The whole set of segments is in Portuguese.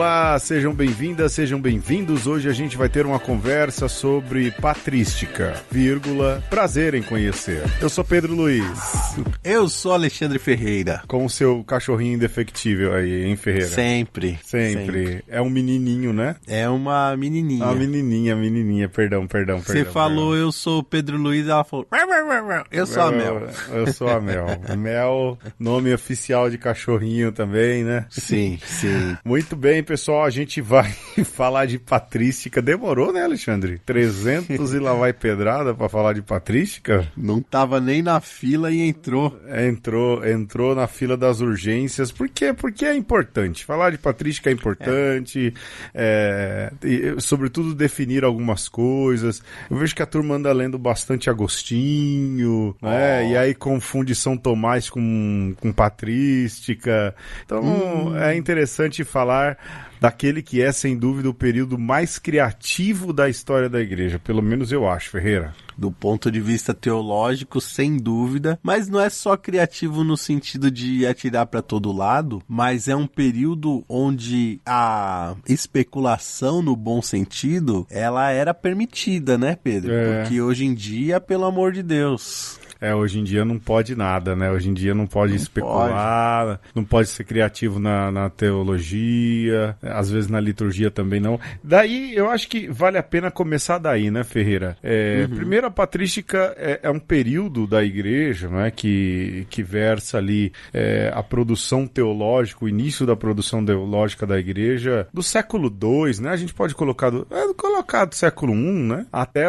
Olá, sejam bem-vindas, sejam bem-vindos. Hoje a gente vai ter uma conversa sobre patrística, prazer em conhecer. Eu sou Pedro Luiz. Eu sou Alexandre Ferreira. Com o seu cachorrinho indefectível aí, hein, Ferreira? Sempre. É um menininho, né? É uma menininha. Uma menininha, perdão. Você falou, eu sou Pedro Luiz, ela falou, eu sou a Mel. Eu sou a Mel. Mel, nome oficial de cachorrinho também, né? Sim. Muito bem, pessoal, a gente vai falar de patrística. Demorou, né, Alexandre? 300 e lá vai pedrada pra falar de patrística? Não tava nem na fila e entrou. Entrou na fila das urgências. Por quê? Porque é importante. Falar de patrística é importante, e, sobretudo definir algumas coisas. Eu vejo que a turma anda lendo bastante Agostinho, né? E aí confunde São Tomás com patrística. Então é interessante falar daquele que é, sem dúvida, o período mais criativo da história da igreja. Pelo menos eu acho, Ferreira. Do ponto de vista teológico, sem dúvida. Mas não é só criativo no sentido de atirar para todo lado, mas é um período onde a especulação, no bom sentido, ela era permitida, né, Pedro? Porque hoje em dia, pelo amor de Deus... Hoje em dia não pode nada, né? Hoje em dia não pode especular, não pode ser criativo na teologia, às vezes na liturgia também não. Daí, eu acho que vale a pena começar daí, né, Ferreira? Primeiro, a patrística é um período da igreja, né, que versa ali a produção teológica, o início da produção teológica da igreja do século II, né? A gente pode colocar do século I, né? Até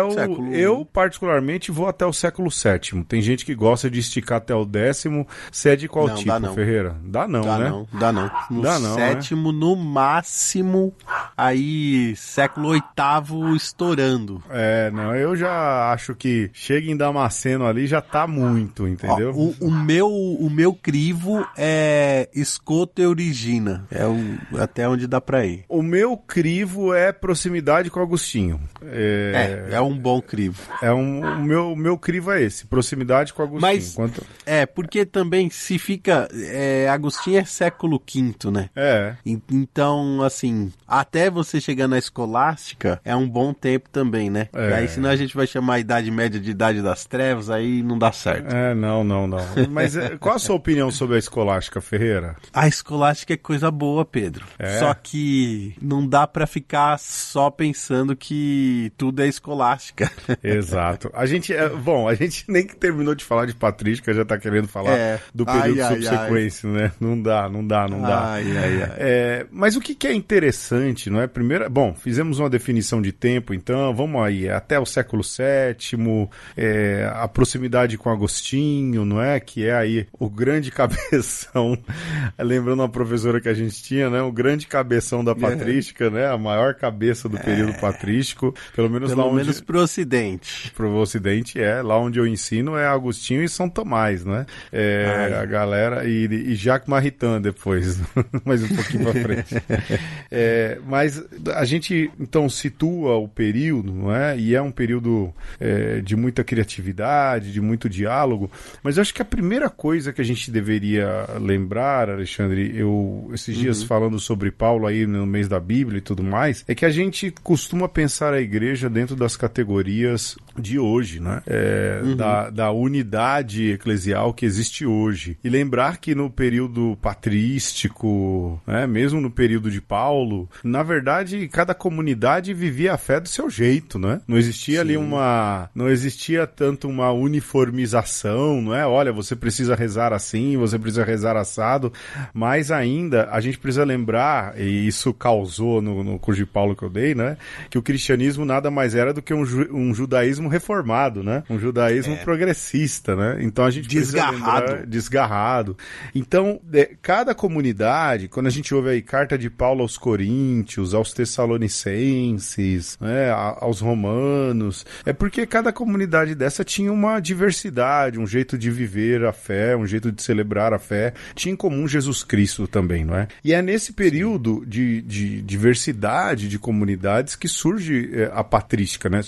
eu, particularmente, vou até o século VII. Tem gente que gosta de esticar até o 10º. Você é de qual tipo, Ferreira? Dá não, né? Dá não. No sétimo, né? No máximo, aí século VIII estourando. Eu já acho que chega em Damasceno ali, já tá muito, entendeu? O meu crivo é Escoto e Origina. Até onde dá pra ir. O crivo é proximidade com Agostinho. É um bom crivo. O meu crivo é esse, proximidade com Agostinho. Mas, porque também se fica... Agostinho é século V, né? Então, assim, até você chegar na escolástica, é um bom tempo também, né? E aí, senão a gente vai chamar a Idade Média de Idade das Trevas, aí não dá certo. Não. Mas qual a sua opinião sobre a escolástica, Ferreira? A escolástica é coisa boa, Pedro. Só que não dá pra ficar só pensando que tudo é escolástica. Exato. A gente nem que terminou de falar de patrística, já tá querendo falar do período subsequente, né? Não dá. Mas o que é interessante, não é? Primeiro, fizemos uma definição de tempo, então, vamos aí, até o século VII, a proximidade com Agostinho, não é? Que é aí o grande cabeção, lembrando uma professora que a gente tinha, né? O grande cabeção da patrística, né? A maior cabeça do período patrístico, pelo menos pro Ocidente. Pro Ocidente, lá onde eu ensino é Agostinho e São Tomás, né? A galera, e Jacques Maritain depois, mais um pouquinho pra frente. Mas a gente, então, situa o período, não é? E é um período de muita criatividade, de muito diálogo, mas eu acho que a primeira coisa que a gente deveria lembrar, Alexandre, esses dias falando sobre Paulo aí no mês da Bíblia e tudo mais, é que a gente costuma pensar a igreja dentro das categorias de hoje, né? Da unidade eclesial que existe hoje. E lembrar que no período patrístico, né, mesmo no período de Paulo, na verdade, cada comunidade vivia a fé do seu jeito, né? Não existia ali não existia tanto uma uniformização, não é? Olha, você precisa rezar assim, você precisa rezar assado, mas ainda a gente precisa lembrar, e isso causou no curso de Paulo que eu dei, né? Que o cristianismo nada mais era do que um judaísmo reformado, né? Um judaísmo progressista, né? Então a gente desgarrado. Então, cada comunidade, quando a gente ouve aí carta de Paulo aos Coríntios, aos Tessalonicenses, né, aos Romanos, é porque cada comunidade dessa tinha uma diversidade, um jeito de viver a fé, um jeito de celebrar a fé, tinha em comum Jesus Cristo também, não é? E é nesse período de diversidade de comunidades que surge a patrística, né?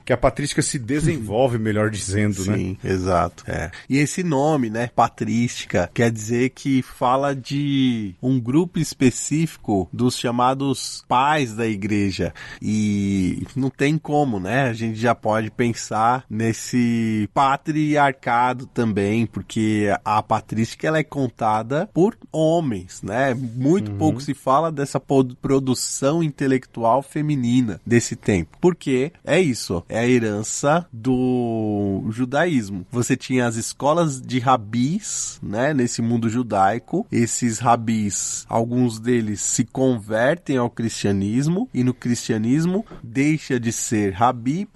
Que a patrística se desenvolve, melhor dizendo, né? Sim, Exato. E esse nome, né, patrística, quer dizer que fala de um grupo específico dos chamados pais da igreja. E não tem como, né? A gente já pode pensar nesse patriarcado também, porque a patrística ela é contada por homens, né? Muito pouco se fala dessa produção intelectual feminina desse tempo. Porque é isso, é a herança do judaísmo. Você tinha as escolas de rabis, né, nesse mundo judaico. Esses rabis, alguns deles se convertem ao cristianismo e no cristianismo deixa de ser rabi,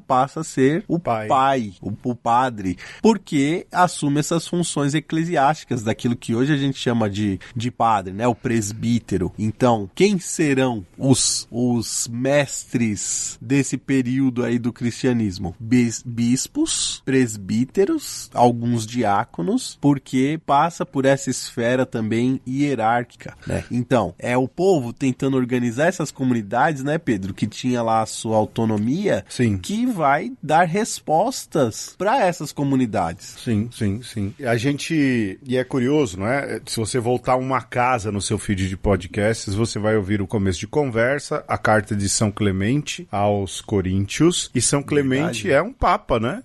passa a ser o pai, o padre, porque assume essas funções eclesiásticas daquilo que hoje a gente chama de padre, né, o presbítero. Então, quem serão os mestres desse período aí do cristianismo? Bispos, presbíteros, alguns diáconos, porque passa por essa esfera também hierárquica, né? Então, é o povo tentando organizar essas comunidades, né, Pedro, que tinha lá a sua autonomia, sim, que vai dar respostas para essas comunidades. Sim. A gente, e é curioso, não é? Se você voltar uma casa no seu feed de podcasts, você vai ouvir o começo de conversa, a carta de São Clemente aos Coríntios, e São Clemente é um papa, né?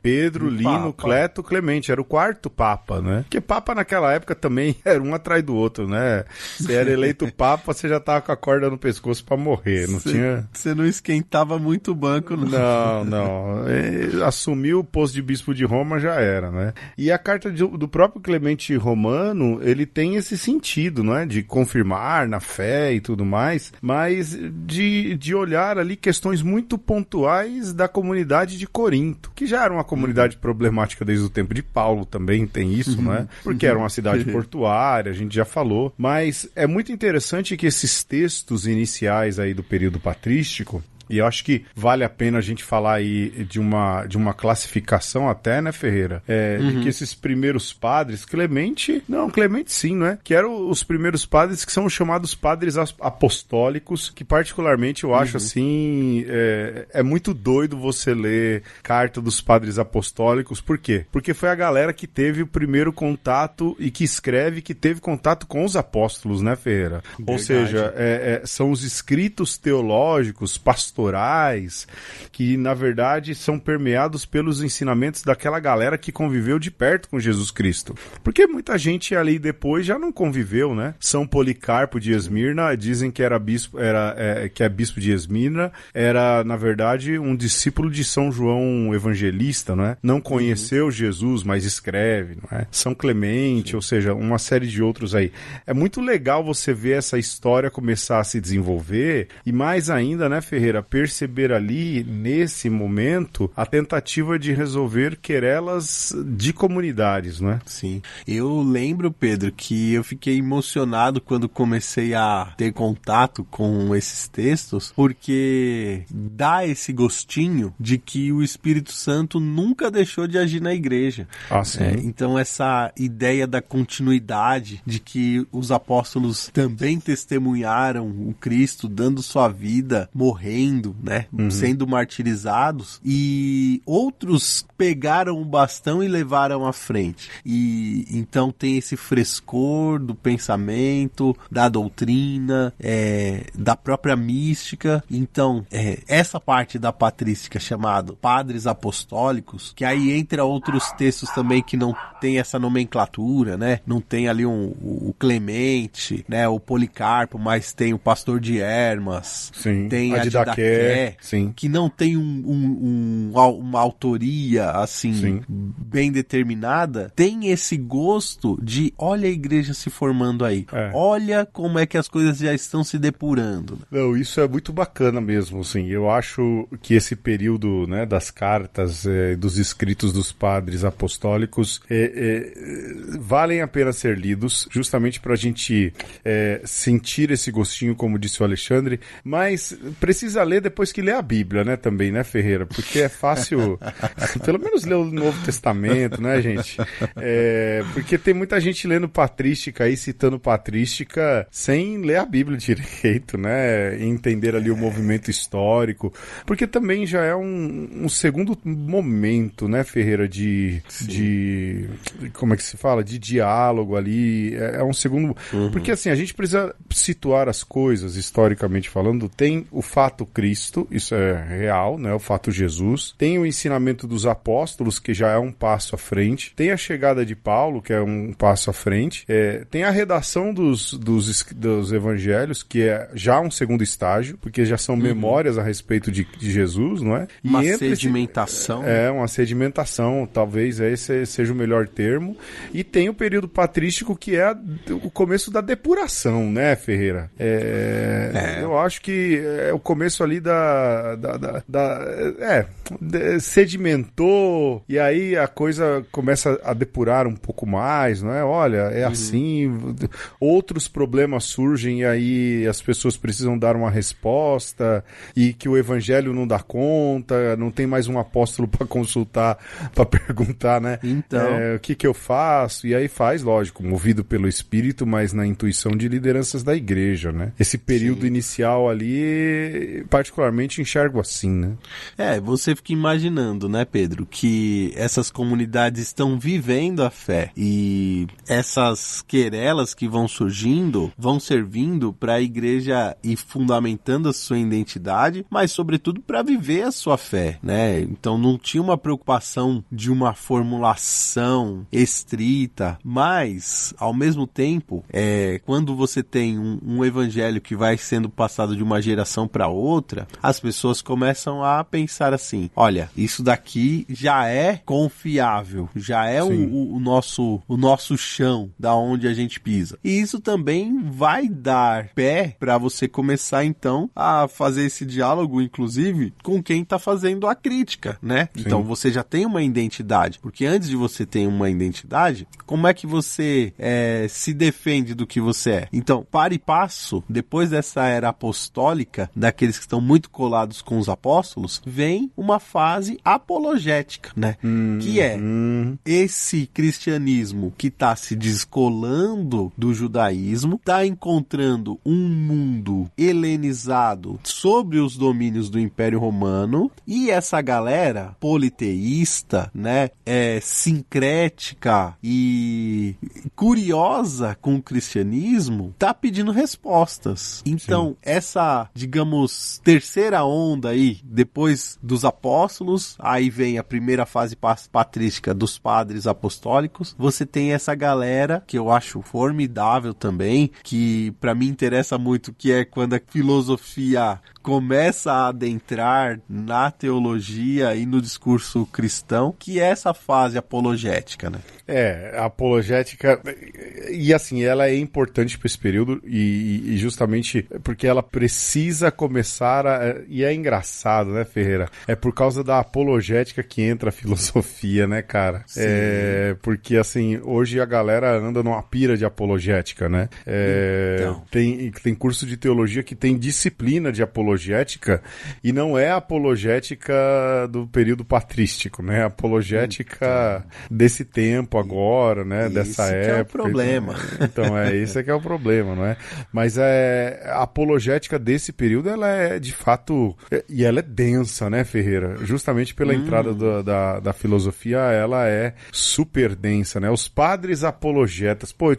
Pedro, Lino, Cleto, Clemente, era o quarto papa, né? Porque papa naquela época também era um atrás do outro, né? Você era eleito papa, você já tava com a corda no pescoço pra morrer, não tinha... Você não esquentava muito o banco, não. Não. Assumiu o posto de bispo de Roma, já era, né? E a carta do próprio Clemente Romano, ele tem esse sentido, não é? De confirmar na fé e tudo mais, mas de olhar ali questões muito pontuais da comunidade de Corinto, que já era uma comunidade problemática desde o tempo de Paulo, também tem isso, não é? Porque era uma cidade portuária, a gente já falou, mas é muito interessante que esses textos iniciais aí do período patrístico, e eu acho que vale a pena a gente falar aí de uma classificação até, né, Ferreira? De que esses primeiros padres, Clemente sim, né? Que eram os primeiros padres que são chamados padres apostólicos, que particularmente eu acho assim, é muito doido você ler carta dos padres apostólicos. Por quê? Porque foi a galera que teve o primeiro contato e que escreve, que teve contato com os apóstolos, né, Ferreira? Verdade. Ou seja, são os escritos teológicos, pastorais, que na verdade são permeados pelos ensinamentos daquela galera que conviveu de perto com Jesus Cristo. Porque muita gente ali depois já não conviveu, né? São Policarpo de Esmirna, dizem que era bispo, que é bispo de Esmirna, era na verdade um discípulo de São João Evangelista, não é? Não conheceu Jesus, mas escreve, não é? São Clemente, ou seja, uma série de outros aí. É muito legal você ver essa história começar a se desenvolver e mais ainda, né, Ferreira, perceber ali, nesse momento, a tentativa de resolver querelas de comunidades, não é? Sim. Eu lembro, Pedro, que eu fiquei emocionado quando comecei a ter contato com esses textos, porque dá esse gostinho de que o Espírito Santo nunca deixou de agir na igreja. Sim. Então, essa ideia da continuidade, de que os apóstolos também testemunharam o Cristo, dando sua vida, morrendo, né, sendo martirizados, e outros pegaram o bastão e levaram à frente. E então tem esse frescor do pensamento, da doutrina, da própria mística. Então, essa parte da patrística chamada padres apostólicos, que aí entra outros textos também que não tem essa nomenclatura, né? Não tem ali o Clemente, né? O Policarpo, mas tem o pastor de Hermas, sim, tem a Didaqué, sim, que não tem uma autoria assim, sim, bem determinada, tem esse gosto de olha a igreja se formando aí, olha como é que as coisas já estão se depurando. Não, isso é muito bacana mesmo, assim. Eu acho que esse período, né, das cartas, dos escritos dos padres apostólicos valem a pena ser lidos, justamente para a gente sentir esse gostinho, como disse o Alexandre, mas precisa ler ler depois que lê a Bíblia, né, também, né, Ferreira? Porque é fácil, pelo menos ler o Novo Testamento, né, gente? Porque tem muita gente lendo patrística aí, citando patrística, sem ler a Bíblia direito, né? E entender ali o movimento histórico. Porque também já é um segundo momento, né, Ferreira, de como é que se fala? De diálogo ali. É um segundo... Porque assim, a gente precisa situar as coisas, historicamente falando. Tem o fato Cristo, isso é real, né? O fato Jesus. Tem o ensinamento dos apóstolos, que já é um passo à frente. Tem a chegada de Paulo, que é um passo à frente. Tem a redação dos evangelhos, que é já um segundo estágio, porque já são memórias a respeito de Jesus, não é? Uma sedimentação. Uma sedimentação, talvez esse seja o melhor termo. E tem o período patrístico, que é o começo da depuração, né, Ferreira? Eu acho que é o começo ali sedimentou, e aí a coisa começa a depurar um pouco mais, não é? Olha, assim, outros problemas surgem e aí as pessoas precisam dar uma resposta, e que o evangelho não dá conta, não tem mais um apóstolo para consultar, para perguntar, né? Então, o que eu faço? E aí faz, lógico, movido pelo Espírito, mas na intuição de lideranças da igreja, né? Esse período inicial ali, particularmente enxergo assim, né? Você fica imaginando, né, Pedro, que essas comunidades estão vivendo a fé, e essas querelas que vão surgindo vão servindo para a igreja ir fundamentando a sua identidade, mas sobretudo para viver a sua fé, né? Então não tinha uma preocupação de uma formulação estrita, mas ao mesmo tempo, quando você tem um evangelho que vai sendo passado de uma geração para outra, as pessoas começam a pensar assim: olha, isso daqui já é confiável, já é o nosso chão, da onde a gente pisa. E isso também vai dar pé para você começar então a fazer esse diálogo, inclusive, com quem está fazendo a crítica, né? Sim. Então você já tem uma identidade, porque antes de você ter uma identidade, como é que você se defende do que você é? Então, para e passo, depois dessa era apostólica, daqueles que estão muito colados com os apóstolos, vem uma fase apologética, né? Que é esse cristianismo que está se descolando do judaísmo, está encontrando um mundo helenizado sobre os domínios do Império Romano, e essa galera politeísta, né, sincrética e curiosa com o cristianismo, tá pedindo respostas. Então, essa, digamos, terceira onda aí, depois dos apóstolos, aí vem a primeira fase patrística dos padres apostólicos, você tem essa galera, que eu acho formidável também, que para mim interessa muito, que é quando a filosofia começa a adentrar na teologia e no discurso cristão, que é essa fase apologética, né? A apologética, e assim, ela é importante para esse período, e justamente porque ela precisa começar e é engraçado, né, Ferreira? É por causa da apologética que entra a filosofia, né, cara? Sim. Porque assim, hoje a galera anda numa pira de apologética, né? Tem curso de teologia que tem disciplina de apologética, e não é a apologética do período patrístico, né? A apologética desse tempo agora, né? Dessa época. É o problema. Então, esse é que é o problema, não é? Mas a apologética desse período, ela é de fato, e ela é densa, né, Ferreira? Justamente pela entrada da filosofia, ela é super densa, né? Os padres apologetas. Pô,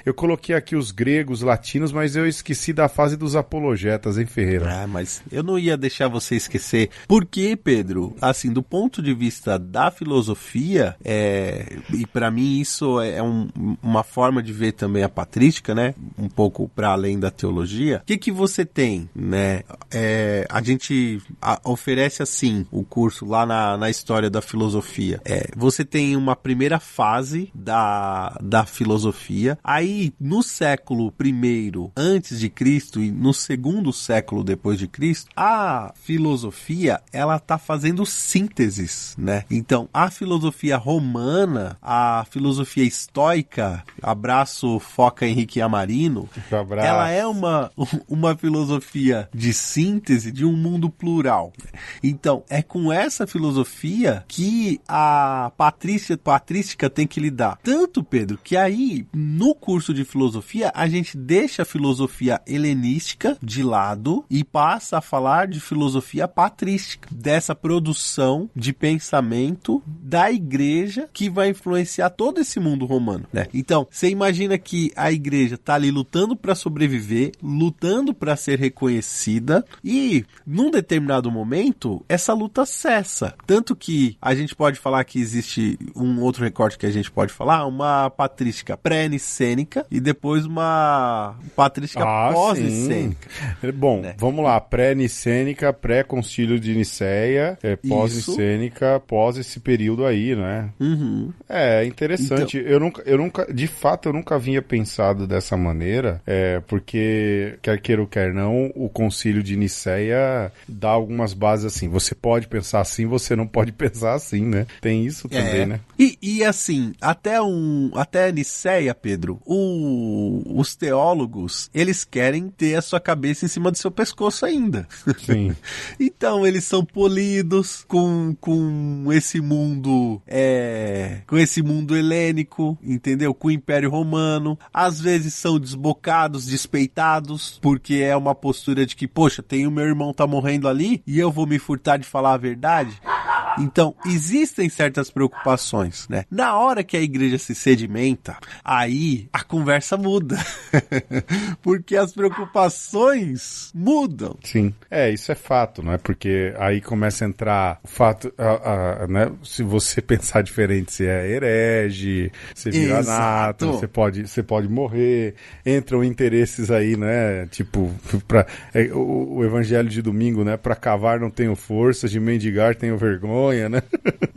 eu coloquei aqui os gregos, latinos, mas eu esqueci da fase dos apologetas, hein, Ferreira? Mas eu não ia deixar você esquecer. Porque, Pedro, assim, do ponto de vista da filosofia, e para mim isso é uma forma de ver também a patrística, né? Um pouco para além da teologia. O que você tem, né? A gente oferece assim o curso lá na história da filosofia. Você tem uma primeira fase da filosofia. Aí, no século I antes de Cristo e no segundo século depois de Cristo, a filosofia, ela tá fazendo sínteses, né? Então, a filosofia romana, a filosofia estoica, Foca, abraço Foca Henrique Amarino, ela é uma filosofia de síntese de um mundo plural. Então, é com essa filosofia que a patrística tem que lidar. Tanto, Pedro, que aí, no curso de filosofia, a gente deixa a filosofia helenística de lado e passa a falar de filosofia patrística, dessa produção de pensamento da igreja que vai influenciar todo esse mundo romano, né? Então, você imagina que a igreja tá ali lutando para sobreviver, lutando para ser reconhecida e, num determinado momento, essa luta cessa. Tanto que a gente pode falar que existe um outro recorte que a gente pode falar, uma patrística pré-nicênica e depois uma patrística pós-nicênica. Bom, né? Vamos lá. Pré-nicênica, pré-concílio de Nicéia, pós-nicênica, pós esse período aí, né? Uhum. É interessante. Então, eu nunca, de fato, eu nunca havia pensado dessa maneira, porque, quer queira ou quer não, o concílio de Nicéia dá algumas bases assim. Você pode pensar assim, você não pode pensar assim, né? Tem isso também, né? E assim, até Nicéia, Pedro, os teólogos, eles querem ter a sua cabeça em cima do seu pescoço ainda. Sim. Então, eles são polidos com esse mundo helênico, entendeu? Com o Império Romano. Às vezes são desbocados, despeitados, porque é uma postura de que, poxa, tem o meu irmão tá morrendo ali e eu vou me furtar de falar a verdade. Então, existem certas preocupações, né? Na hora que a igreja se sedimenta, aí a conversa muda. Porque as preocupações mudam. Sim. Isso é fato, não é? Porque aí começa a entrar o fato, né? Se você pensar diferente, você é herege, você vira anato, você pode morrer, entram interesses aí, né? Tipo, o evangelho de domingo, né? Pra cavar não tenho força, de mendigar tenho vergonha, né?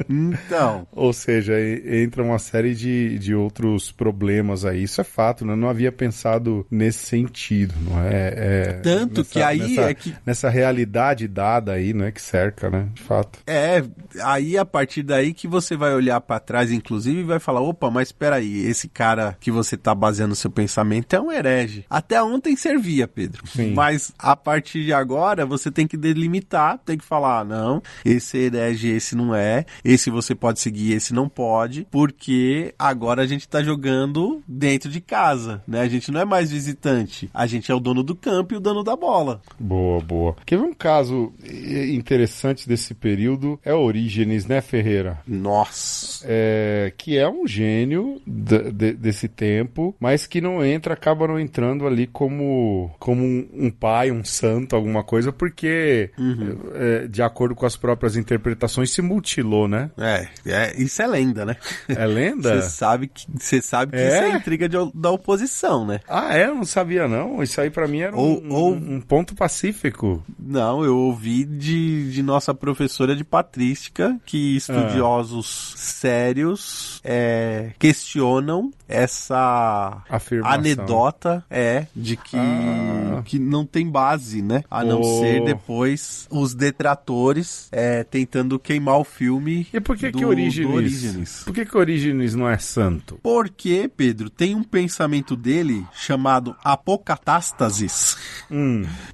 Então. Ou seja, entra uma série de outros problemas aí. Isso é fato, né? Não havia pensado nesse sentido, não é? Tanto nessa, que aí nessa realidade dada aí, né? Que cerca, né? De fato. Aí a partir daí que você vai olhar pra trás, inclusive, e vai falar, opa, mas peraí, esse cara que você tá baseando seu pensamento é um herege. Até ontem servia, Pedro. Sim. Mas a partir de agora, você tem que delimitar, tem que falar, não, esse herege, esse não é, esse você pode seguir, esse não pode, porque agora a gente tá jogando dentro de casa, né? A gente não é mais visitante, a gente é o dono do campo e o dono da bola. Boa. Quer ver um caso interessante desse período? É Orígenes, né, Ferreira? Nossa! Que é um gênio desse tempo, mas que acaba não entrando ali como um pai, um santo, alguma coisa, porque de acordo com as próprias interpretações se mutilou, né? Isso é lenda, né? É lenda? Você sabe que isso é intriga da oposição, né? Eu não sabia não. Isso aí pra mim era um ponto pacífico. Não, eu ouvi de nossa professora de patrística que estudiosos sérios questionam essa afirmação. Anedota de que não tem base, né? A não ser depois os detratores tentando queimar o filme. E por que do Orígenes? Por que Orígenes não é santo? Porque, Pedro, tem um pensamento dele chamado apocatástasis,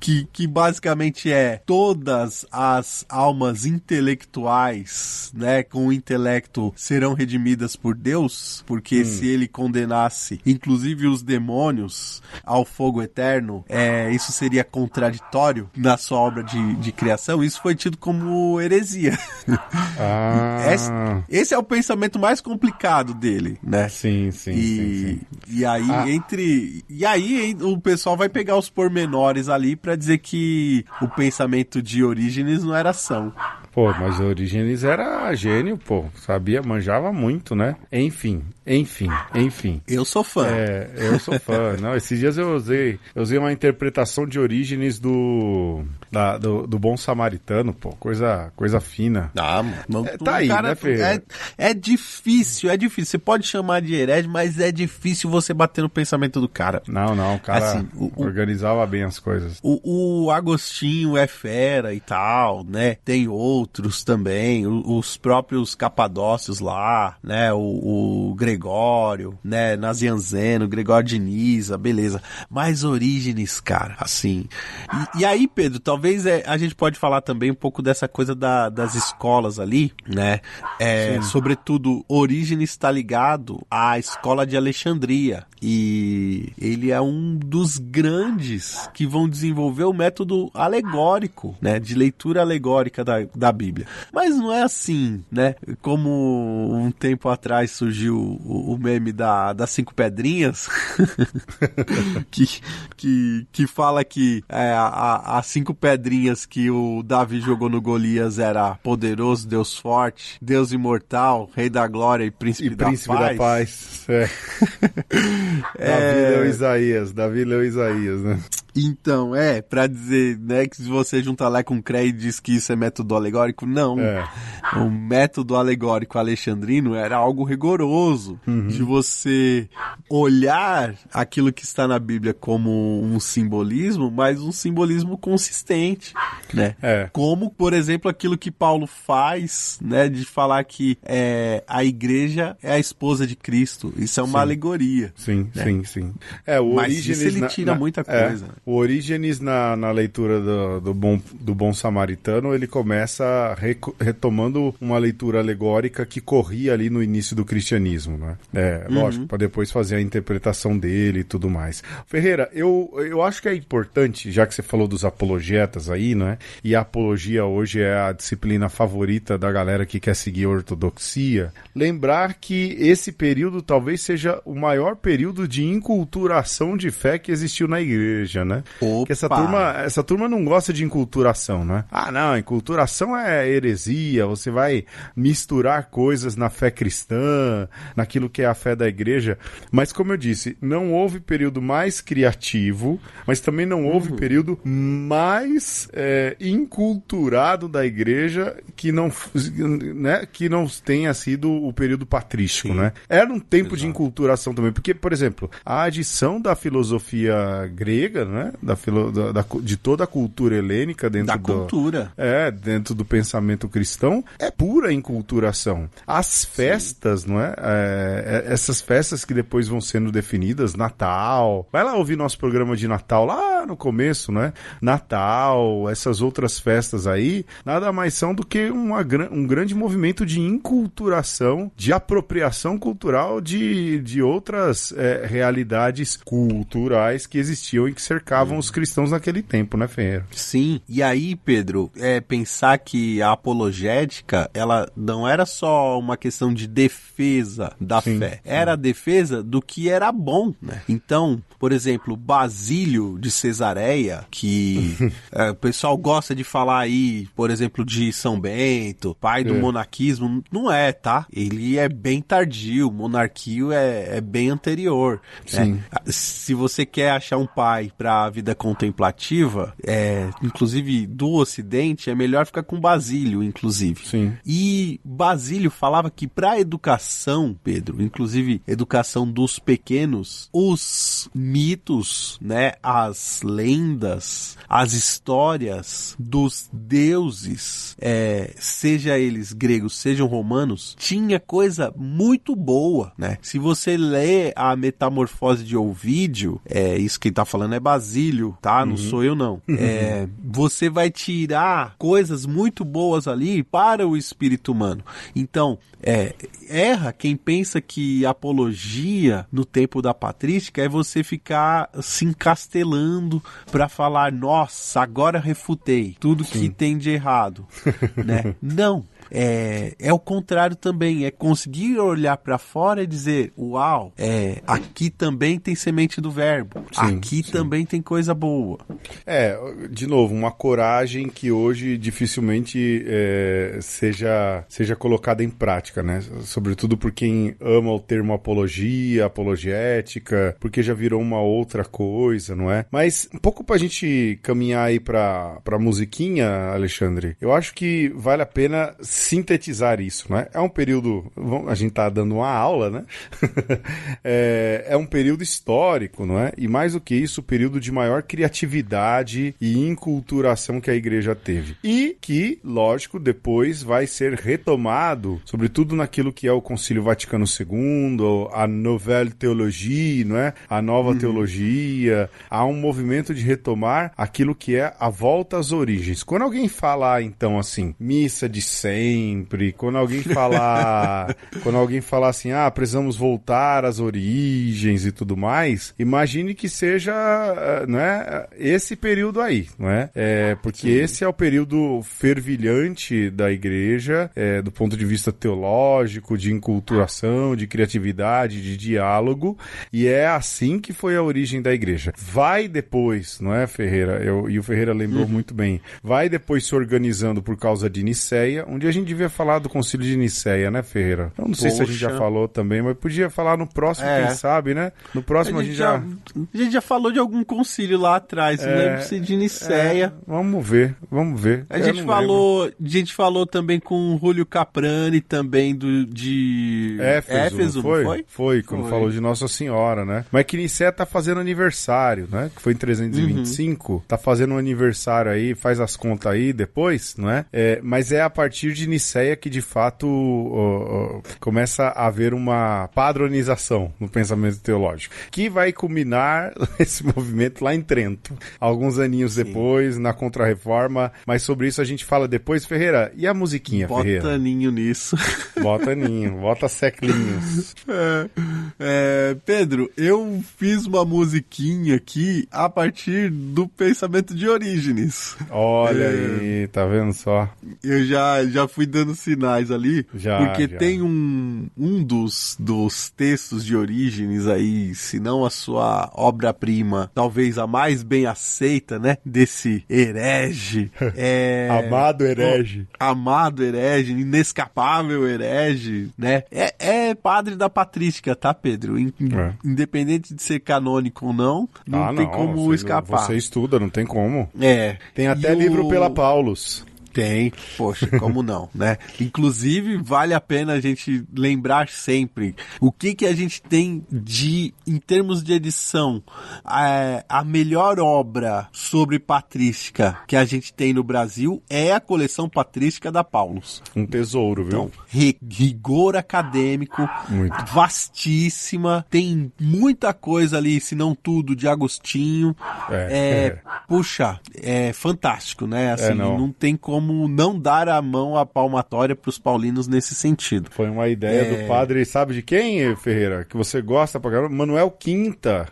que basicamente é todas as almas intelectuais, né, com o intelecto serão redimidas por Deus, porque se ele condenasse, inclusive os demônios, ao fogo eterno, isso seria contraditório na sua obra de criação. Isso foi tido como heresia. Esse é o pensamento mais complicado dele, né? Sim. E aí o pessoal vai pegar os pormenores ali pra dizer que o pensamento de Orígenes não era são. Pô, mas Orígenes era gênio, pô. Sabia, manjava muito, né? Enfim. Eu sou fã. Eu sou fã. Não, esses dias eu usei uma interpretação de Orígenes do Bom Samaritano, pô. Coisa fina. Tá aí, cara, né, Ferreira? É difícil. Você pode chamar de herege, mas é difícil você bater no pensamento do cara. Não, o cara assim, organizava bem as coisas. O Agostinho é fera e tal, né? Tem outros outros também, os próprios capadócios lá, né, o Gregório, né, Nazianzeno, Gregório de Nisa, beleza, mas Orígenes, cara, assim, e aí, Pedro, talvez a gente pode falar também um pouco dessa coisa das escolas ali, né, sobretudo Orígenes está ligado à escola de Alexandria, e ele é um dos grandes que vão desenvolver o método alegórico, né, de leitura alegórica da Bíblia. Mas não é assim, né, como um tempo atrás surgiu o meme das 5 pedrinhas, que fala que as 5 pedrinhas que o Davi jogou no Golias era poderoso, Deus forte, Deus imortal, Rei da glória e Príncipe da paz. Davi leu Isaías, né? Então, pra dizer, né, que se você junta lá com Cré e diz que isso é método alegórico, não. O método alegórico alexandrino era algo rigoroso, de você olhar aquilo que está na Bíblia como um simbolismo, mas um simbolismo consistente, né? Como, por exemplo, aquilo que Paulo faz, né, de falar que a igreja é a esposa de Cristo. Isso é uma alegoria. Sim, né? sim. Mas isso ele tira muita coisa. O Orígenes, na leitura do Bom Samaritano, ele começa retomando uma leitura alegórica que corria ali no início do cristianismo, né? Lógico, para depois fazer a interpretação dele e tudo mais. Ferreira, eu acho que é importante, já que você falou dos apologetas aí, né? E a apologia hoje é a disciplina favorita da galera que quer seguir a ortodoxia, lembrar que esse período talvez seja o maior período de inculturação de fé que existiu na igreja, né? Porque essa turma não gosta de inculturação, né? Ah, não, inculturação é heresia, você vai misturar coisas na fé cristã, naquilo que é a fé da igreja, mas como eu disse, não houve período mais criativo, mas também não houve período mais inculturado da igreja que não tenha sido o período patrístico, né? Era um tempo de inculturação também, porque, por exemplo, a adição da filosofia grega, né? De toda a cultura helênica dentro dentro do pensamento cristão, é pura inculturação. As festas, não é? Essas festas que depois vão sendo definidas, Natal, vai lá ouvir nosso programa de Natal lá no começo, né? Natal, essas outras festas aí, nada mais são do que um grande movimento de inculturação, de apropriação cultural de outras realidades culturais que existiam e que cercavam os cristãos naquele tempo, né, Ferreira? Sim, e aí, Pedro, pensar que a apologética, ela não era só uma questão de defesa da fé, era a defesa do que era bom, né? Então, por exemplo, Basílio de Cesareia, que o pessoal gosta de falar aí, por exemplo, de São Bento, pai do monarquismo, não é, tá? Ele é bem tardio, o monarquio é bem anterior. Sim. Né? Se você quer achar um pai para a vida contemplativa, inclusive do Ocidente, é melhor ficar com Basílio, inclusive. Sim. E Basílio falava que para a educação, Pedro, inclusive educação dos pequenos, os mitos, né, as lendas, as histórias dos deuses, seja eles gregos, sejam romanos, tinha coisa muito boa, né? Se você lê a Metamorfose de Ovídio, isso que tá falando é Basílio, tá? Não sou eu, não. Você vai tirar coisas muito boas ali para o espírito humano. Então, erra quem pensa que apologia no tempo da patrística é você ficar se encastelando para falar, nossa, agora refutei tudo que tem de errado, né? Não. É o contrário também, é conseguir olhar para fora e dizer, uau, aqui também tem semente do verbo, aqui também tem coisa boa. De novo, uma coragem que hoje dificilmente seja colocada em prática, né? Sobretudo por quem ama o termo apologia, apologética, porque já virou uma outra coisa, não é? Mas um pouco pra gente caminhar aí pra musiquinha, Alexandre, eu acho que vale a pena sintetizar isso, né? É um período, a gente tá dando uma aula, né? É um período histórico, não é? E mais do que isso, o período de maior criatividade e enculturação que a igreja teve. E que, lógico, depois vai ser retomado, sobretudo naquilo que é o Concílio Vaticano II, a Nouvelle Théologie, não é? A nova teologia. Há um movimento de retomar aquilo que é a volta às origens. Quando alguém fala, então, assim, missa de sempre, quando alguém falar assim, precisamos voltar às origens e tudo mais, imagine que seja, né, esse período aí, não é? Porque esse é o período fervilhante da igreja, do ponto de vista teológico, de enculturação, de criatividade, de diálogo, e é assim que foi a origem da igreja. Vai depois, não é, Ferreira? E o Ferreira lembrou muito bem, vai depois se organizando por causa de Nicéia, onde a gente devia falar do Concílio de Nicéia, né, Ferreira? Eu não sei se a gente já falou também, mas podia falar no próximo, quem sabe, né? No próximo a gente já falou de algum concílio lá atrás, não lembro se de Nicéia. Vamos ver. A gente falou também com o Júlio Caprani também de Éfeso, foi? Foi, quando falou de Nossa Senhora, né? Mas que Nicéia tá fazendo aniversário, né? Que foi em 325, tá fazendo um aniversário aí, faz as contas aí depois, não é? Mas é a partir de Nicéia que de fato começa a haver uma padronização no pensamento teológico, que vai culminar esse movimento lá em Trento, alguns aninhos depois, na Contra-Reforma, mas sobre isso a gente fala depois. Ferreira, e a musiquinha, Ferreira? Bota ninho nisso. Bota ninho, bota seclinhos. Pedro, eu fiz uma musiquinha aqui a partir do pensamento de Orígenes. Olha aí, tá vendo só? Eu já fui dando sinais ali, porque tem um dos textos de Orígenes aí, se não a sua obra-prima, talvez a mais bem aceita, né, desse herege. Amado herege, inescapável herege, né? É padre da patrística, tá, Pedro? Independente de ser canônico ou não, não tem como escapar. Você estuda, não tem como. Tem até livro pela Paulus. Tem, poxa, como não, né? Inclusive, vale a pena a gente lembrar sempre o que a gente tem em termos de edição, a melhor obra sobre patrística que a gente tem no Brasil é a coleção patrística da Paulus. Um tesouro, viu? Então, rigor acadêmico, vastíssima, tem muita coisa ali, se não tudo, de Agostinho. Puxa, é fantástico, né? Assim, não tem como não dar a mão à palmatória para os paulinos nesse sentido. Foi uma ideia do padre, sabe de quem, Ferreira? Que você gosta pra caramba? Manuel Quinta.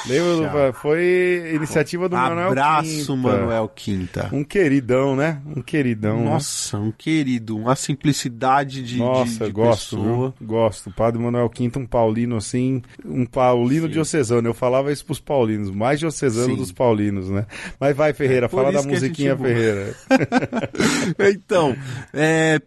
Lembra? Foi iniciativa do Manuel Quinta. Abraço, Manuel Quinta. Um queridão, né? Um queridão. Nossa, um querido. Uma simplicidade de gosto, pessoa. Viu? Gosto. O padre Manuel Quinta, um paulino assim, um paulino diocesano. Eu falava isso pros paulinos, mais diocesano dos paulinos, né? Mas vai, Ferreira, fala da musiquinha, Ferreira. Então,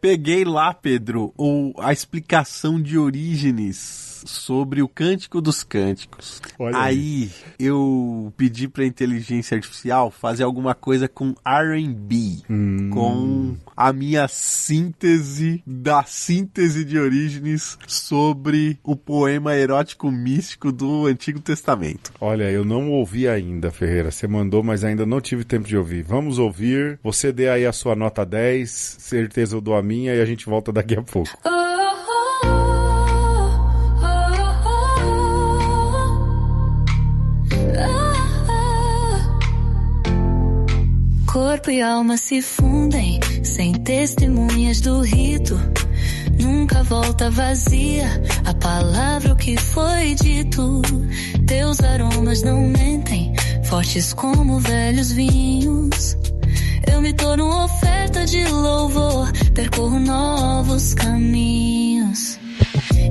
peguei lá, Pedro, a explicação de Orígenes sobre o Cântico dos Cânticos. Aí eu pedi pra inteligência artificial fazer alguma coisa com R&B, com a minha síntese da síntese de Orígenes sobre o poema erótico místico do Antigo Testamento. Olha, eu não ouvi ainda, Ferreira. Você mandou, mas ainda não tive tempo de ouvir. Vamos ouvir. Você dê aí a sua nota 10, certeza eu dou a minha e a gente volta daqui a pouco. Corpo e alma se fundem, sem testemunhas do rito. Nunca volta vazia a palavra, o que foi dito. Teus aromas não mentem, fortes como velhos vinhos. Eu me torno oferta de louvor, percorro novos caminhos.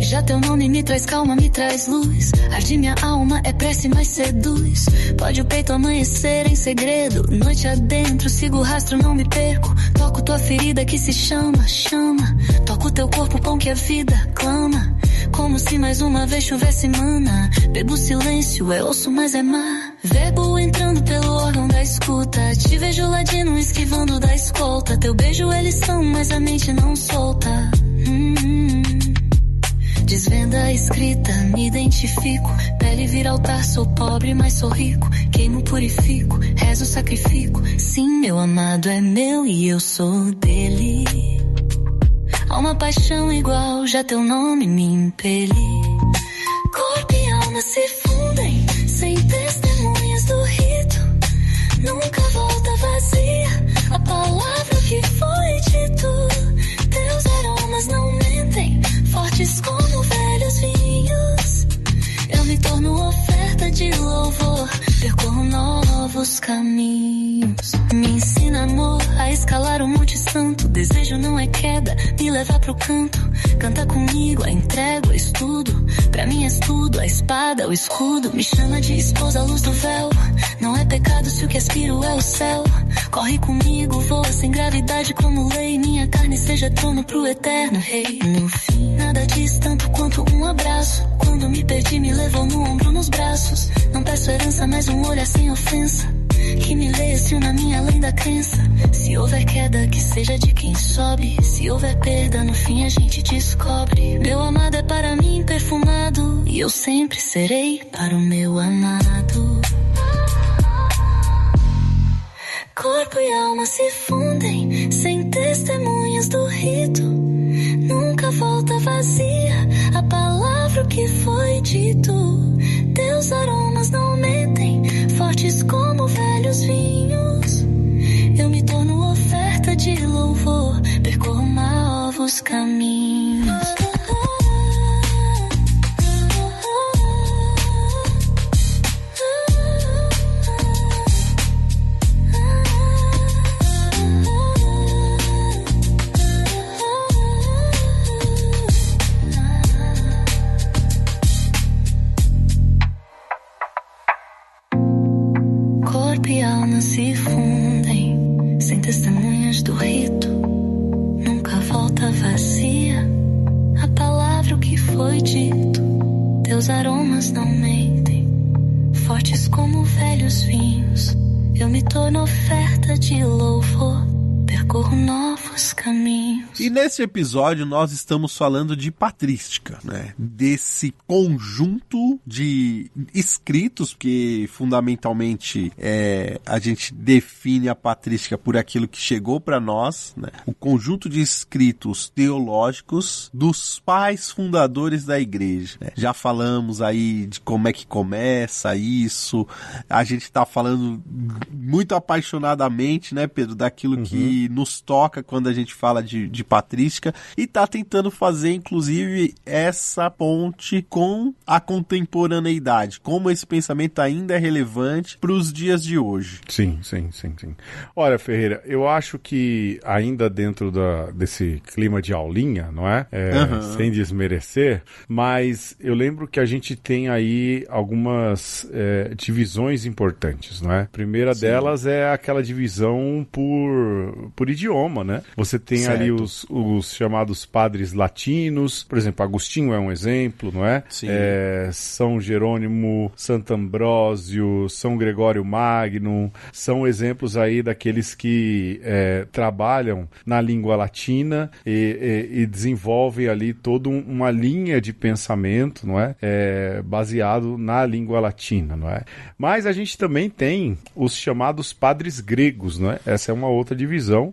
Já teu nome me traz calma, me traz luz. Arde minha alma, é prece, mas seduz. Pode o peito amanhecer em segredo. Noite adentro, sigo o rastro, não me perco. Toco tua ferida que se chama, chama. Toco teu corpo, pão que a vida clama. como se mais uma vez chovesse mana. Bebo silêncio, é osso, mas é mar. Verbo entrando pelo órgão da escuta. Te vejo ladino, esquivando da escolta. Teu beijo eles são, mas a mente não solta. Desvenda a escrita, me identifico. Pele vira altar, sou pobre, mas sou rico. Queimo, purifico, rezo, sacrifico. Sim, meu amado é meu e eu sou dele. Há uma paixão igual, já teu nome me impele. Corpo e alma se fundem, sem testemunhas do rito. Nunca volta vazia a palavra que foi dito. Teus aromas não mentem, fortes como velhos vinhos. Eu me torno oferta de louvor, percorro novos caminhos. Me ensina, amor, a escalar o Monte Santo. Desejo não é queda, me leva pro canto. Canta comigo, a entrega, o estudo. Pra mim és tudo, a espada, o escudo. Me chama de esposa, a luz do véu. Não é pecado se o que aspiro é o céu. Corre comigo, voa sem gravidade como lei. Minha carne seja trono pro eterno rei. No fim, nada diz tanto quanto um abraço. Quando me perdi, me levou no ombro, nos braços. Não peço herança, mas um olhar sem ofensa. Que me leia se na minha além da crença. Se houver queda, que seja de quem sobe. Se houver perda, no fim a gente descobre. Meu amado é para mim perfumado, e eu sempre serei para o meu amado. Corpo e alma se fundem, sem testemunhas do rito. Nunca volta vazia a palavra que foi dito. Teus aromas não mentem, fortes como velhos vinhos. Eu me torno oferta de louvor, percorro novos caminhos. Se fundem, sem testemunhas do rito. Nunca volta vazia a palavra que foi dito. Teus aromas não mentem, fortes como velhos vinhos. Eu me torno oferta de louvor, percorro novos caminhos. E nesse episódio nós estamos falando de patrística, né? Desse conjunto de escritos que fundamentalmente a gente define a patrística por aquilo que chegou para nós, né? O conjunto de escritos teológicos dos pais fundadores da igreja, né? Já falamos aí de como é que começa isso, a gente está falando muito apaixonadamente, né, Pedro, daquilo que nos toca quando a gente fala de patrística, e tá tentando fazer, inclusive, essa ponte com a contemporaneidade, como esse pensamento ainda é relevante para os dias de hoje. Sim. Olha, Ferreira, eu acho que ainda dentro desse clima de aulinha, não é? Sem desmerecer, mas eu lembro que a gente tem aí algumas divisões importantes, não é? A primeira delas é aquela divisão por idioma, né? Você tem ali os chamados padres latinos, por exemplo, Agostinho é um exemplo, não é? Sim. São Jerônimo, Santo Ambrósio, São Gregório Magno, são exemplos aí daqueles que trabalham na língua latina e desenvolvem ali toda uma linha de pensamento, não é? Baseado na língua latina, não é? Mas a gente também tem os chamados padres gregos, não é? Essa é uma outra divisão.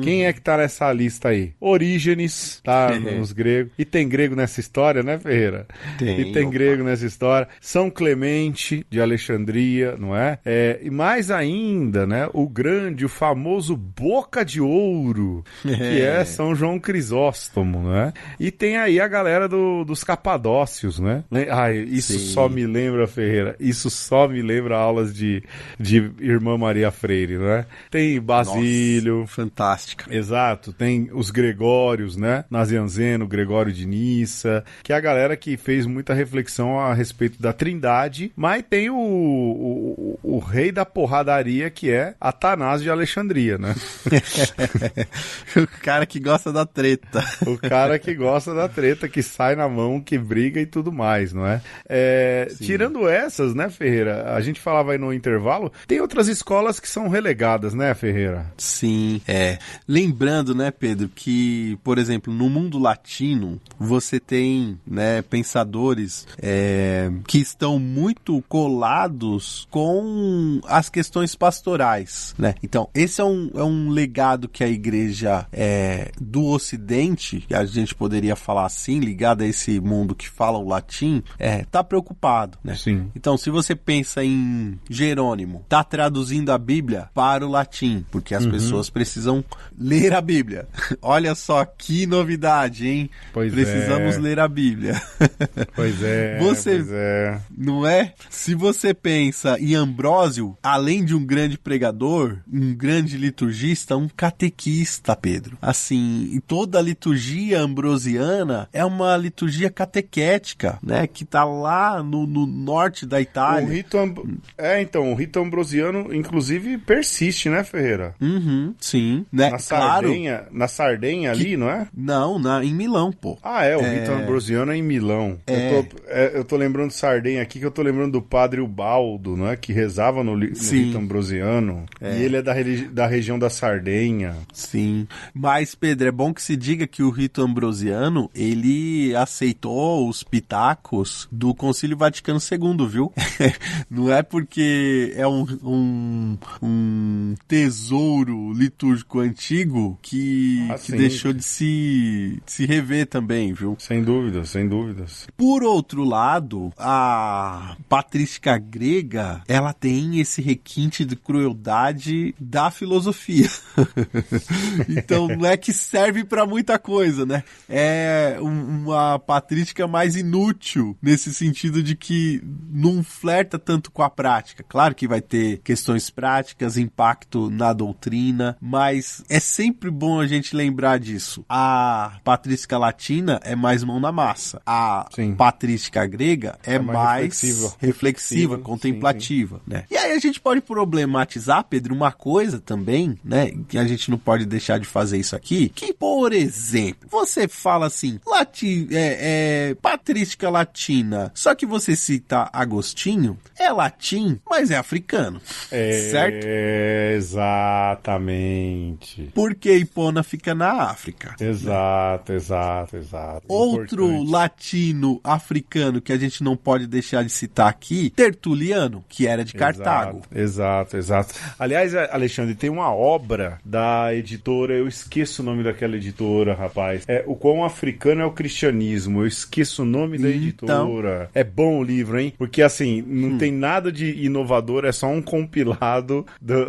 Quem é que tá nessa lista aí? Orígenes, tá? Nos gregos. E tem grego nessa história, né, Ferreira? Tem grego nessa história. São Clemente, de Alexandria, não é? E mais ainda, né? O famoso Boca de Ouro, que é São João Crisóstomo, né? E tem aí a galera dos Capadócios, né? Isso só me lembra, Ferreira, isso só me lembra aulas de Irmã Maria Freire, né? Tem Basílio, Virgílio. Fantástica. Exato, tem os Gregórios, né? Nazianzeno, Gregório de Nissa, que é a galera que fez muita reflexão a respeito da Trindade, mas tem o rei da porradaria, que é Atanásio de Alexandria, né? O cara que gosta da treta. O cara que gosta da treta, que sai na mão, que briga e tudo mais, não é? Tirando essas, né, Ferreira? A gente falava aí no intervalo, tem outras escolas que são relegadas, né, Ferreira? Sim, lembrando, né, Pedro, que, por exemplo, no mundo latino, você tem, né, pensadores que estão muito colados com as questões pastorais, né? Então, esse é um legado que a igreja do Ocidente, que a gente poderia falar assim, ligada a esse mundo que fala o latim, tá preocupado, né? Sim. Então, se você pensa em Jerônimo, tá traduzindo a Bíblia para o latim, porque as pessoas precisam ler a Bíblia. Olha só que novidade, hein? Precisamos ler a Bíblia. Pois é. Não é? Se você pensa em Ambrósio, além de um grande pregador, um grande liturgista, um catequista, Pedro. Assim, e toda a liturgia ambrosiana é uma liturgia catequética, né? Que tá lá no norte da Itália. O rito ambrosiano, inclusive, persiste, né, Ferreira? Sim. Né? Na Sardenha ali, não é? Não, em Milão, pô. O rito ambrosiano é em Milão. Eu tô lembrando de Sardenha aqui, que eu tô lembrando do padre Ubaldo, não é? Que rezava no rito ambrosiano. E ele é da região da Sardenha. Sim. Mas, Pedro, é bom que se diga que o rito ambrosiano, ele aceitou os pitacos do Concílio Vaticano II, viu? Não é porque é um tesouro litúrgico antigo que deixou de se rever também, viu? Sem dúvidas. Por outro lado, a patrística grega, ela tem esse requinte de crueldade da filosofia. Então, não é que serve pra muita coisa, né? É uma patrística mais inútil, nesse sentido de que não flerta tanto com a prática. Claro que vai ter questões práticas, impacto na doutrina, mas é sempre bom a gente lembrar disso. A patrística latina é mais mão na massa. A patrística grega é mais reflexiva, contemplativa, né? E aí a gente pode problematizar, Pedro, uma coisa também, né? Que a gente não pode deixar de fazer isso aqui, que, por exemplo, você fala assim, patrística latina, só que você cita Agostinho, é latim, mas é africano, certo? Exatamente. Porque Hipona fica na África. Exato. Outro importante. Latino africano que a gente não pode deixar de citar aqui, Tertuliano, que era de Cartago. Exato. Aliás, Alexandre, tem uma obra da editora, eu esqueço o nome daquela editora, rapaz. O Quão Africano é o Cristianismo. Eu esqueço o nome da editora. É bom o livro, hein? Porque, assim, não tem nada de inovador, é só um compilado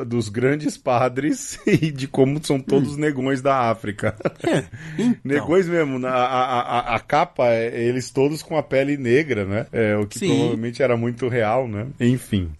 dos grandes padres e de como são todos negões da África. Então. Negões mesmo. A capa, eles todos com a pele negra, né? O que provavelmente era muito real, né? Enfim.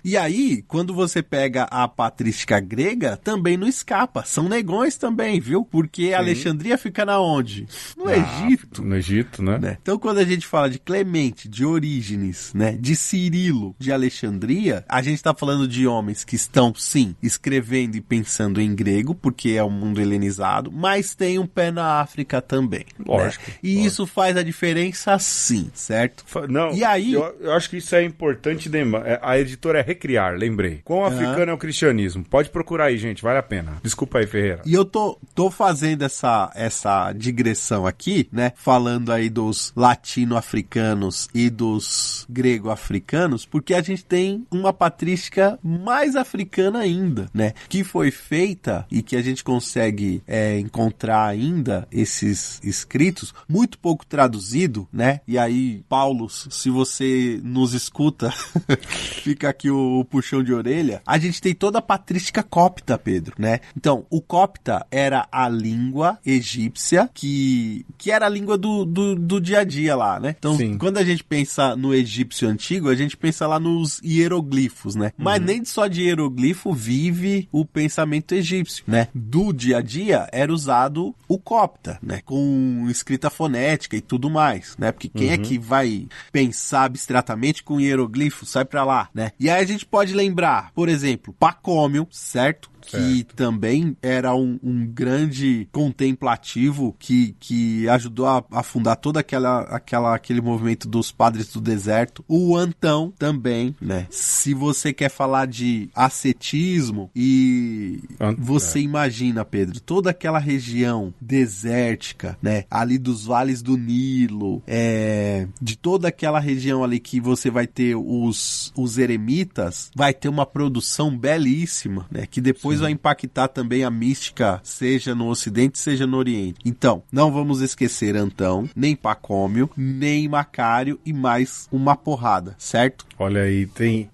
E aí, quando você pega a patrística grega, também não escapa. São negões também, viu? Porque Alexandria fica na onde? No Egito. No Egito, né? Então, quando a gente fala de Clemente, de Orígenes, né? De Cirilo, de Alexandria, a gente tá falando de homens que estão, sim, escrevendo e pensando em grego, porque é um mundo helenizado, mas tem um pé na África também. Lógico. Né? E isso faz a diferença, sim, certo? Não, e aí, eu acho que isso é importante. A editora é Recriar, lembrei. Quão africano é o cristianismo? Pode procurar aí, gente, vale a pena. Desculpa aí, Ferreira. E eu tô fazendo essa digressão aqui, né? Falando aí dos latino-africanos e dos grego-africanos, porque a gente tem uma patrística mais africana ainda, né? Que foi feita e que a gente consegue encontrar ainda esses escritos, muito pouco traduzido, né? E aí, Paulo, se você nos escuta, fica aqui o puxão de orelha. A gente tem toda a patrística copta, Pedro, né? Então, o copta era a língua egípcia que era a língua do dia a dia lá, né? Então, quando a gente pensa no egípcio antigo, a gente pensa lá nos hieroglifos, né? Mas nem só de hieroglifo vive o pensamento pensamento egípcio, né? Do dia a dia era usado o copta, né? Com escrita fonética e tudo mais, né? Porque quem é que vai pensar abstratamente com hieroglifo? Sai pra lá, né? E aí a gente pode lembrar, por exemplo, Pacômio, certo? Que também era um grande contemplativo que ajudou a fundar todo aquele movimento dos padres do deserto. O Antão também, né? Se você quer falar de ascetismo e você imagina, Pedro, toda aquela região desértica, né? Ali dos vales do Nilo, de toda aquela região ali que você vai ter os eremitas, vai ter uma produção belíssima, né? Que depois vai impactar também a mística, seja no Ocidente, seja no Oriente. Então, não vamos esquecer Antão, nem Pacômio, nem Macário e mais uma porrada, certo? Olha aí, tem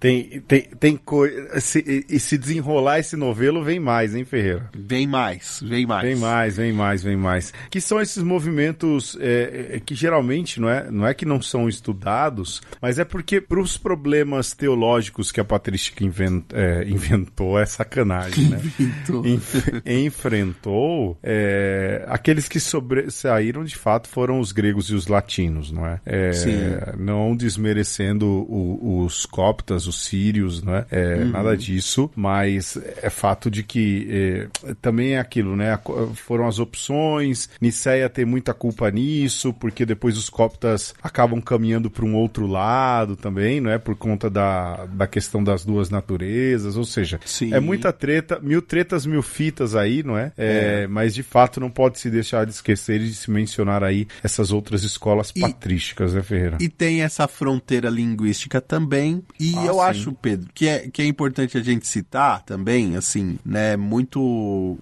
coisa. Se desenrolar esse novelo, vem mais, hein, Ferreira? Vem mais. Vem mais. Que são esses movimentos que geralmente não é que não são estudados, mas é porque para os problemas teológicos que a patrística inventou, é sacanagem, né? Enfrentou, aqueles que saíram de fato foram os gregos e os latinos, não é? Não desmerecendo os coptas, os sírios, não é? Nada disso, mas é fato de que também é aquilo, né? Foram as opções, Nicéia tem muita culpa nisso, porque depois os coptas acabam caminhando para um outro lado também, não é? Por conta da questão das duas naturezas, ou seja, é muita treta, mil tretas, mil fitas aí, não é? Mas de fato não pode se deixar de esquecer de se mencionar aí essas outras escolas patrísticas, né, Ferreira? E tem essa fronteira linguística também, e eu acho, Pedro, que é importante a gente citar também, assim, né, muito,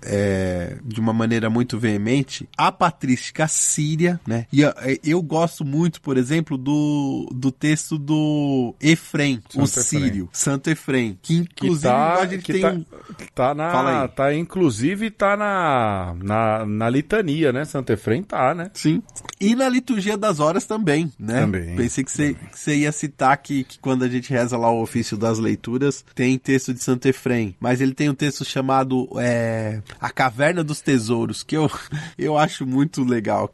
de uma maneira muito veemente, a patrística síria, né, e eu gosto muito, por exemplo, do texto do Efrem, sírio, Santo Efrem, que inclusive a gente tem inclusive tá na litania, né? Santo Efrem tá, né? Sim. E na liturgia das horas também, né? Também. Pensei que você ia citar que quando a gente reza lá o ofício das leituras, tem texto de Santo Efrem, mas ele tem um texto chamado A Caverna dos Tesouros, que eu acho muito legal,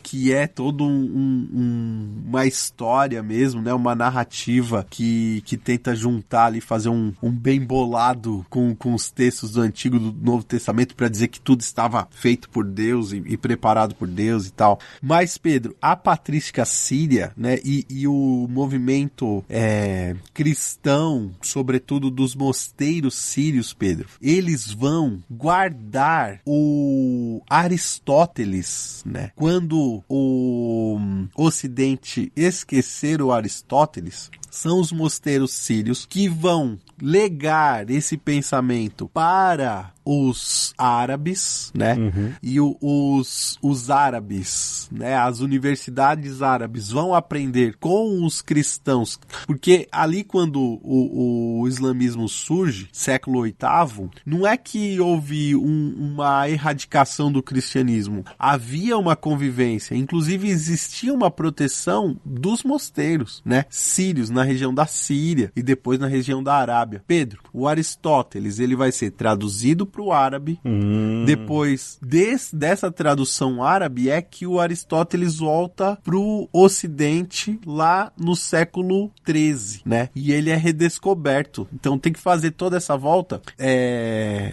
que é todo uma história mesmo, né? Uma narrativa que tenta juntar ali, fazer um bem bolado com os textos do Antigo e do Novo Testamento para dizer que tudo estava feito por Deus e preparado por Deus e tal. Mas, Pedro, a patrística síria, né, e o movimento cristão, sobretudo dos mosteiros sírios, Pedro, eles vão guardar o Aristóteles, né? Quando o Ocidente esquecer o Aristóteles, são os mosteiros sírios que vão legar esse pensamento para os árabes, né? E os árabes, né? As universidades árabes vão aprender com os cristãos, porque ali quando o islamismo surge, século VIII, não é que houve uma erradicação do cristianismo, havia uma convivência, inclusive existia uma proteção dos mosteiros, né? Sírios, na região da Síria e depois na região da Arábia. Pedro, o Aristóteles, ele vai ser traduzido para o árabe. Depois dessa tradução árabe é que o Aristóteles volta para o Ocidente lá no século XIII, né? E ele é redescoberto. Então tem que fazer toda essa volta,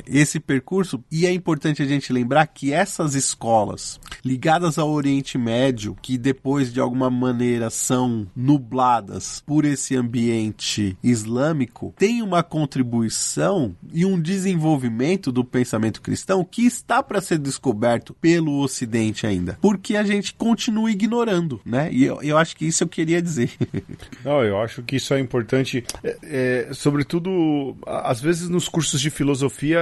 esse percurso. E é importante a gente lembrar que essas escolas ligadas ao Oriente Médio, que depois de alguma maneira são nubladas por esse ambiente islâmico, tem uma contribuição e um desenvolvimento do pensamento cristão que está para ser descoberto pelo Ocidente ainda, porque a gente continua ignorando, né? E eu acho que isso eu queria dizer. Não, eu acho que isso é importante, sobretudo, às vezes nos cursos de filosofia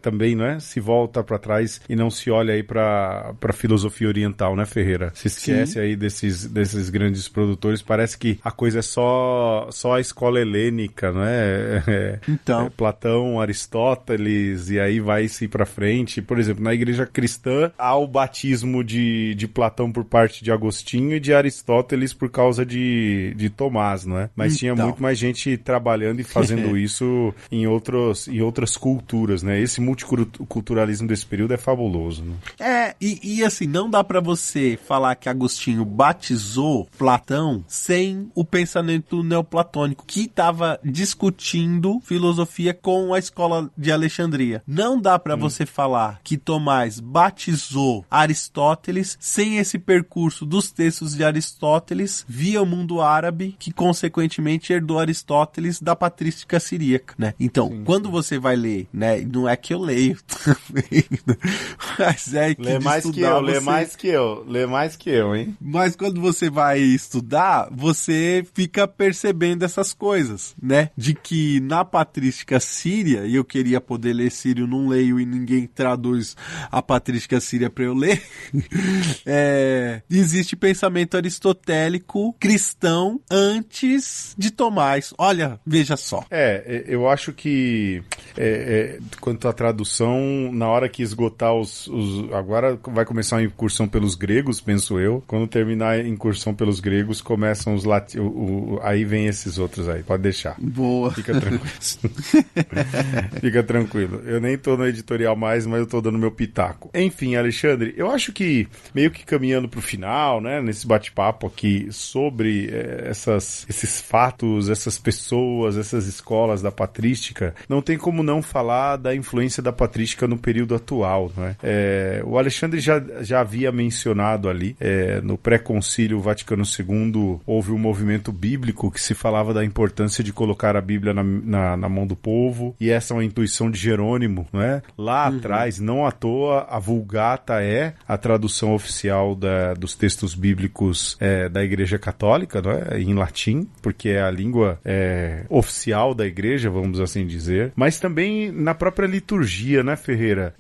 também, né? Se volta para trás e não se olha aí para filosofia oriental, né, Ferreira? Se esquece Sim. aí desses grandes produtores, parece que a coisa é só a escola helênica, não é? Então. Platão, Aristóteles Aristóteles, e aí vai-se pra frente. Por exemplo, na igreja cristã, há o batismo de Platão por parte de Agostinho e de Aristóteles por causa de Tomás, não é? Mas tinha muito mais gente trabalhando e fazendo isso em outras culturas, né? Esse multiculturalismo desse período é fabuloso, né? E assim, não dá pra você falar que Agostinho batizou Platão sem o pensamento neoplatônico, que estava discutindo filosofia com a escola de Alexandria. Não dá pra você falar que Tomás batizou Aristóteles sem esse percurso dos textos de Aristóteles via o mundo árabe, que consequentemente herdou Aristóteles da patrística siríaca, né? Então, quando você vai ler, né? Não é que eu leio também, mas é que lê mais que eu, hein? Mas quando você vai estudar, você fica percebendo essas coisas, né? De que na patrística síria, e eu queria poder ler sírio, não leio e ninguém traduz a patrística síria para eu ler, existe pensamento aristotélico cristão antes de Tomás. Olha, veja só. Eu acho que quanto à tradução, na hora que esgotar agora vai começar a incursão pelos gregos, penso eu. Quando terminar a incursão pelos gregos, começam os aí vem esses outros aí, pode deixar. Boa. Fica tranquilo. Fica tranquilo. Eu nem tô no editorial mais, mas eu tô dando meu pitaco. Enfim, Alexandre, eu acho que meio que caminhando pro final, né, nesse bate-papo aqui sobre esses fatos, essas pessoas, essas escolas da patrística, não tem como não falar da influência da patrística no período atual, né? O Alexandre já havia mencionado ali, no pré-concílio Vaticano II, houve um movimento bíblico que se falava da importância de colocar a Bíblia na mão do povo, e essa é uma intuição de Jerônimo, não é? Lá atrás, não à toa, a Vulgata é a tradução oficial dos textos bíblicos da Igreja Católica, não é? Em latim, porque é a língua oficial da Igreja, vamos assim dizer, mas também na própria liturgia, né, Ferreira?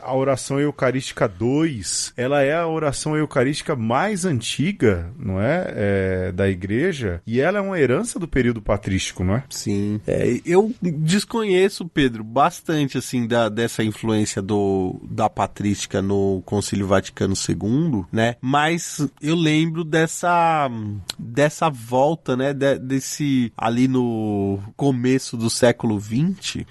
A oração eucarística 2, ela é a oração eucarística mais antiga, não é? Da Igreja, e ela é uma herança do período patrístico, não é? Sim. Eu desconheço, Pedro, bastante, assim, dessa influência da patrística no Concílio Vaticano II, né? Mas eu lembro dessa volta, né? Desse, ali no começo do século XX,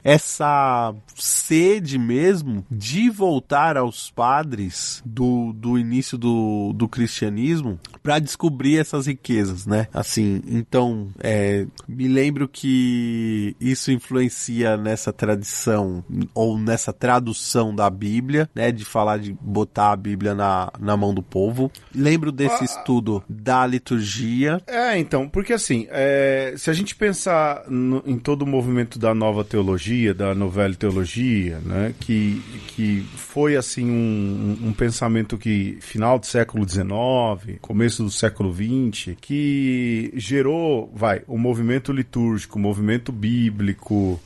essa sede mesmo de voltar aos padres do início do cristianismo para descobrir essas riquezas, né? Assim, então, me lembro que isso influencia nessa tradição ou nessa tradução da Bíblia, né? De falar de botar a Bíblia na mão do povo. Lembro desse estudo da liturgia. Então, porque assim, se a gente pensar em todo o movimento da nova teologia, da novela teologia, né? Que foi assim um pensamento que final do século XIX, começo do século XX, que gerou, o movimento litúrgico, o movimento bíblico,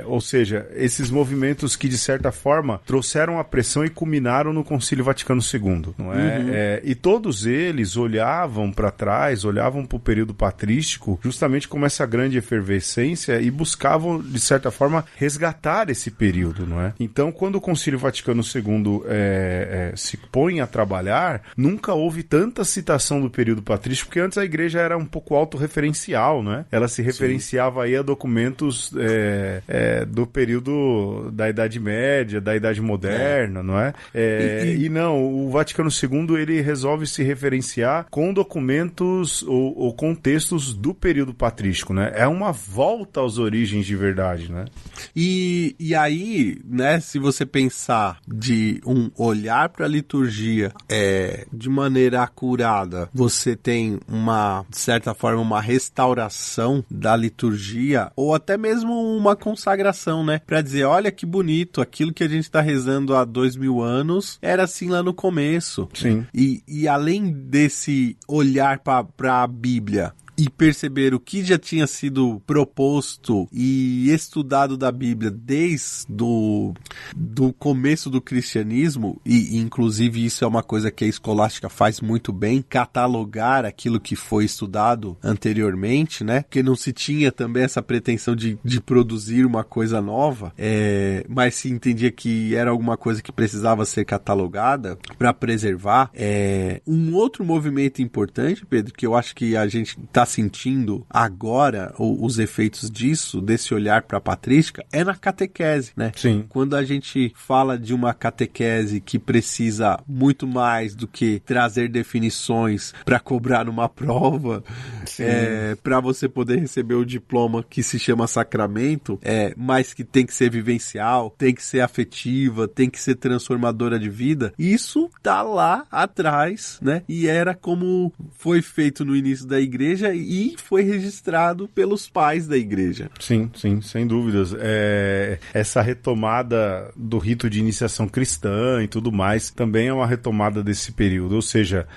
ou seja, esses movimentos que de certa forma trouxeram a pressão e culminaram no Concílio Vaticano II, não é? E todos eles olhavam para trás, olhavam para o período patrístico justamente como essa grande efervescência e buscavam, de certa forma, resgatar esse período, não é? Então, quando o Concílio Vaticano II se põe a trabalhar, nunca houve tanta citação do período patrístico, porque antes a igreja era um pouco autorreferencial, não é? Ela se referenciava aí a documentos do período da Idade Média, da Idade Moderna, não é? E não, o Vaticano II, ele resolve se referenciar com documentos ou com textos do período patrístico, né? É uma volta às origens de verdade, né? E aí, né, se você pensar de um olhar para a liturgia de maneira acurada, você tem de certa forma, uma restauração da liturgia, ou até mesmo uma consagração, né? Para dizer, olha que bonito, aquilo que a gente está rezando há 2000 anos, era assim lá no começo. Sim. E além desse olhar para a Bíblia e perceber o que já tinha sido proposto e estudado da Bíblia desde do começo do cristianismo, e inclusive isso é uma coisa que a escolástica faz muito bem, catalogar aquilo que foi estudado anteriormente, né? Porque não se tinha também essa pretensão de produzir uma coisa nova, mas se entendia que era alguma coisa que precisava ser catalogada para preservar. Um outro movimento importante, Pedro, que eu acho que a gente está sentindo agora os efeitos disso, desse olhar para a patrística, é na catequese, né? Sim. Quando a gente fala de uma catequese que precisa muito mais do que trazer definições para cobrar numa prova, para você poder receber o diploma que se chama sacramento, mas que tem que ser vivencial, tem que ser afetiva, tem que ser transformadora de vida, isso tá lá atrás, né? E era como foi feito no início da igreja e foi registrado pelos pais da igreja. Sim, sem dúvidas. Essa retomada do rito de iniciação cristã e tudo mais também é uma retomada desse período, ou seja,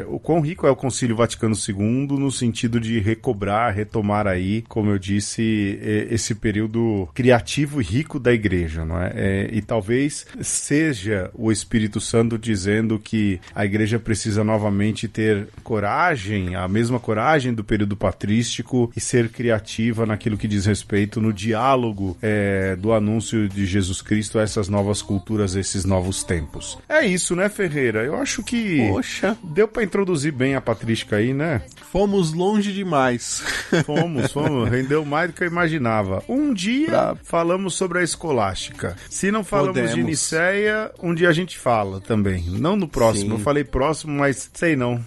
o quão rico é o Concílio Vaticano II no sentido de retomar aí, como eu disse, esse período criativo e rico da igreja, não é? E talvez seja o Espírito Santo dizendo que a igreja precisa novamente ter coragem, a mesma coragem do período patrístico, e ser criativa naquilo que diz respeito no diálogo do anúncio de Jesus Cristo a essas novas culturas, a esses novos tempos. É isso, né, Ferreira? Eu acho que deu para introduzir bem a patrística aí, né? Fomos longe demais. Fomos. Rendeu mais do que eu imaginava. Um dia falamos sobre a escolástica. Se não falamos de Nicéia, um dia a gente fala também. Não no próximo. Sim. Eu falei próximo, mas sei não.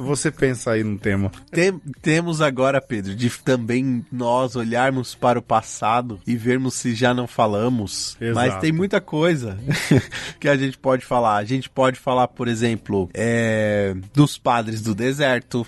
Você pensa aí no tema. Temos agora, Pedro, de também nós olharmos para o passado e vermos se já não falamos. Exato. Mas tem muita coisa que a gente pode falar. A gente pode falar, por exemplo, dos padres do deserto,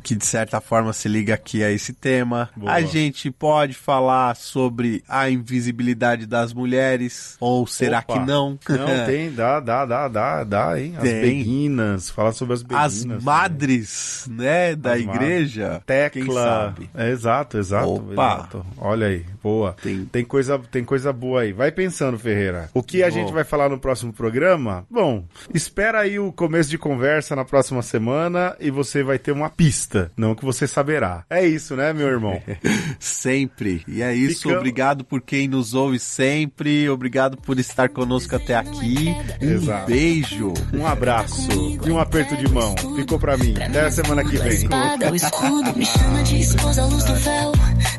que de certa forma se liga aqui a esse tema. Boa. A gente pode falar sobre a invisibilidade das mulheres, ou será que não? Não, tem, dá, hein? As beguinas, falar sobre as beguinas. As madres, né, da igreja. Tecla. Quem sabe? Exato. Olha aí, boa. Tem coisa boa aí. Vai pensando, Ferreira. O que a gente vai falar no próximo programa? Bom, espera aí o começo de conversa na próxima semana e você vai ter uma pista, não que você saberá. É isso, né, meu irmão? Sempre. E é isso. Obrigado por quem nos ouve sempre. Obrigado por estar conosco até aqui. Exato. Beijo. Um abraço e um aperto de mão. Ficou pra mim. Até a semana que vem. Espada, o escudo, me chama de esposa, a luz do véu.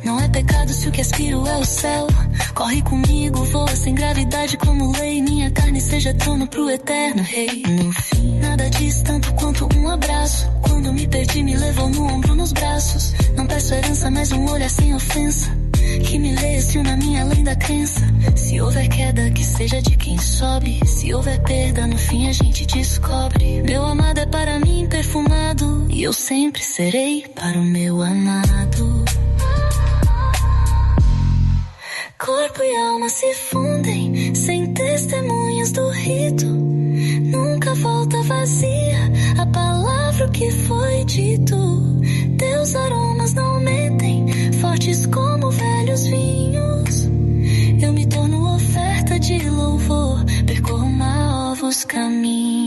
Não é pecado se o que aspiro é o céu. Corre comigo, voa sem gravidade como lei. Minha carne seja trono pro eterno rei. No fim, nada diz tanto quanto um abraço. Quando me perdi, me levou no ombro, nos braços. Não peço herança, mas um olhar sem ofensa. Que me leia na minha além da crença. Se houver queda, que seja de quem sobe. Se houver perda, no fim a gente descobre. Meu amado é para mim perfumado, e eu sempre serei para o meu amado. Corpo e alma se fundem, sem testemunhas do rito. Nunca volta vazia a palavra que foi dito. Teus aromas não mentem, fortes como velhos vinhos. Eu me torno oferta de louvor, percorro novos caminhos.